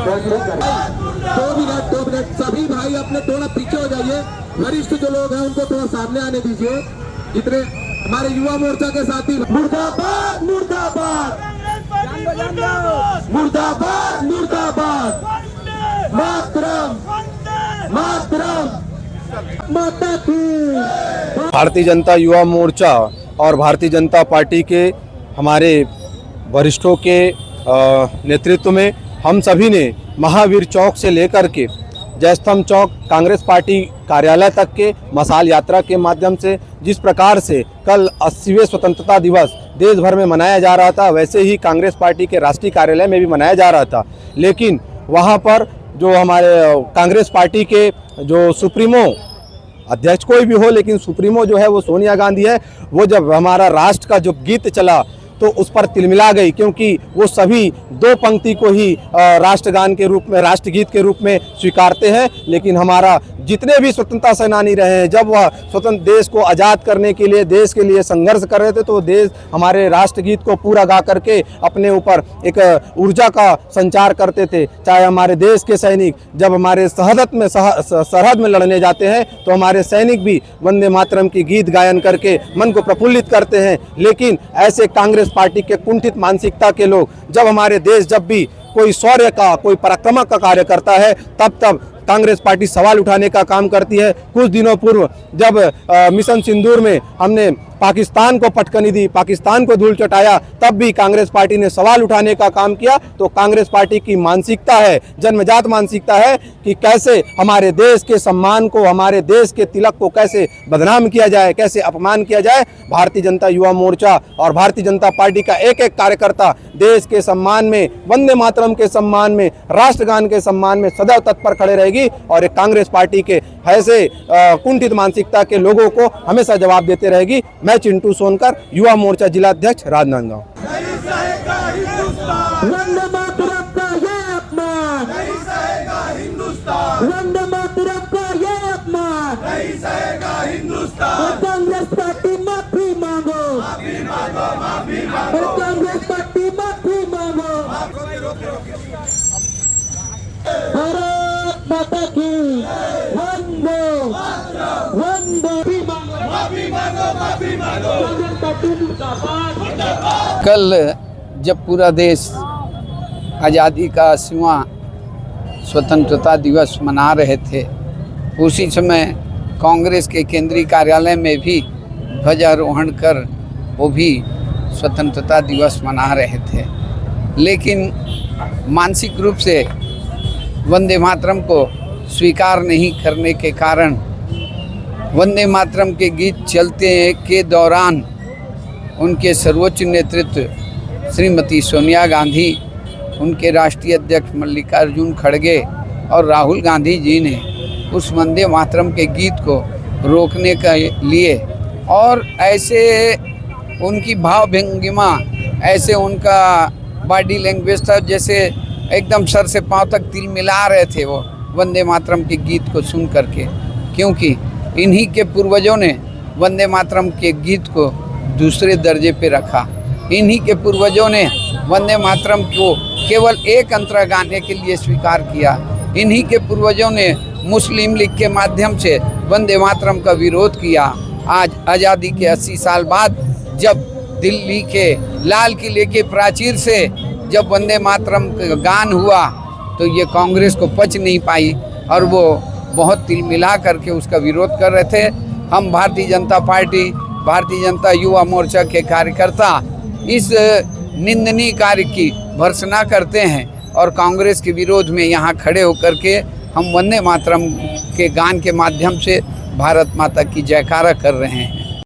2 minute सभी भाई अपने थोड़ा पीछे हो जाइए। वरिष्ठ जो लोग हैं उनको थोड़ा सामने आने दीजिए। जितने हमारे युवा मोर्चा के साथी, मुर्दाबाद मुर्दाबाद मुर्दाबाद मुर्दाबाद, मातरम मातरम माता की। भारतीय जनता युवा मोर्चा और भारतीय जनता पार्टी के हमारे वरिष्ठों के नेतृत्व में हम सभी ने महावीर चौक से लेकर के जयस्तंभ चौक कांग्रेस पार्टी कार्यालय तक के मशाल यात्रा के माध्यम से जिस प्रकार से कल 80वें स्वतंत्रता दिवस देश भर में मनाया जा रहा था, वैसे ही कांग्रेस पार्टी के राष्ट्रीय कार्यालय में भी मनाया जा रहा था। लेकिन वहां पर जो हमारे कांग्रेस पार्टी के जो सुप्रीमो अध्यक्ष कोई भी हो, लेकिन सुप्रीमो जो है वो सोनिया गांधी है, वो जब हमारा राष्ट्र का जो गीत चला तो उस पर तिलमिला गई, क्योंकि वो सभी 2 पंक्ति को ही राष्ट्रगान के रूप में, राष्ट्रगीत के रूप में स्वीकारते हैं। लेकिन हमारा जितने भी स्वतंत्रता सेनानी रहे हैं, जब वह स्वतंत्र देश को आज़ाद करने के लिए, देश के लिए संघर्ष कर रहे थे, तो देश हमारे राष्ट्रगीत को पूरा गा करके अपने ऊपर एक ऊर्जा का संचार करते थे। चाहे हमारे देश के सैनिक जब हमारे सरहद में लड़ने जाते हैं तो हमारे सैनिक भी वंदे मातरम की गीत गायन करके मन को प्रफुल्लित करते हैं। लेकिन ऐसे कांग्रेस पार्टी के कुंठित मानसिकता के लोग जब हमारे देश जब भी कोई शौर्य का, कोई पराक्रम का कार्य करता है, तब कांग्रेस पार्टी सवाल उठाने का काम करती है। कुछ दिनों पूर्व जब मिशन सिंदूर में हमने पाकिस्तान को पटकनी दी, पाकिस्तान को धूल चटाया, तब भी कांग्रेस पार्टी ने सवाल उठाने का काम किया। तो कांग्रेस पार्टी की मानसिकता है, जन्मजात मानसिकता है कि कैसे हमारे देश के सम्मान को, हमारे देश के तिलक को कैसे बदनाम किया जाए, कैसे अपमान किया जाए। भारतीय जनता युवा मोर्चा और भारतीय जनता पार्टी का एक एक कार्यकर्ता देश के सम्मान में, वंदे मातरम के सम्मान में, राष्ट्रगान के सम्मान में सदैव तत्पर खड़े रहेगी और एक कांग्रेस पार्टी के ऐसे कुंठित मानसिकता के लोगों को हमेशा जवाब देते रहेगी। मैं चिंटू सोनकर, युवा मोर्चा जिला अध्यक्ष, राजनांदगांव। वंदे मातरम का ये अपमान नहीं सहेगा हिंदुस्तान, वंदे मातरम का ये अपमान नहीं सहेगा हिंदुस्तान। कांग्रेस पार्टी माफी मांगो, माफी मांगो, माफी मांगो, कांग्रेस पार्टी माफी मांगो। भारत माता की वंदे वंदे माफी मांगो, माफी मांगो। कल जब पूरा देश आज़ादी का 80वां स्वतंत्रता दिवस मना रहे थे, उसी समय कांग्रेस के केंद्रीय कार्यालय में भी ध्वजारोहण कर वो भी स्वतंत्रता दिवस मना रहे थे। लेकिन मानसिक रूप से वंदे मातरम को स्वीकार नहीं करने के कारण वंदे मातरम के गीत चलते के दौरान उनके सर्वोच्च नेतृत्व श्रीमती सोनिया गांधी, उनके राष्ट्रीय अध्यक्ष मल्लिकार्जुन खड़गे और राहुल गांधी जी ने उस वंदे मातरम के गीत को रोकने के लिए और ऐसे उनकी भाव भंगिमा, ऐसे उनका बॉडी लैंग्वेज था जैसे एकदम सर से पांव तक तिल मिला रहे थे वो वंदे मातरम के गीत को सुन करके, क्योंकि इन्हीं के पूर्वजों ने वंदे मातरम के गीत को दूसरे दर्जे पे रखा। इन्हीं के पूर्वजों ने वंदे मातरम को केवल एक अंतरा गाने के लिए स्वीकार किया। इन्हीं के पूर्वजों ने मुस्लिम लीग के माध्यम से वंदे मातरम का विरोध किया। आज आज़ादी के 80 साल बाद जब दिल्ली के लाल किले के प्राचीर से जब वंदे मातरम का गान हुआ तो ये कांग्रेस को पच नहीं पाई और वो बहुत तिलमिला करके उसका विरोध कर रहे थे। हम भारतीय जनता पार्टी, भारतीय जनता युवा मोर्चा के कार्यकर्ता इस निंदनीय कार्य की भर्त्सना करते हैं और कांग्रेस के विरोध में यहाँ खड़े होकर के हम वंदे मातरम के गान के माध्यम से भारत माता की जयकारा कर रहे हैं।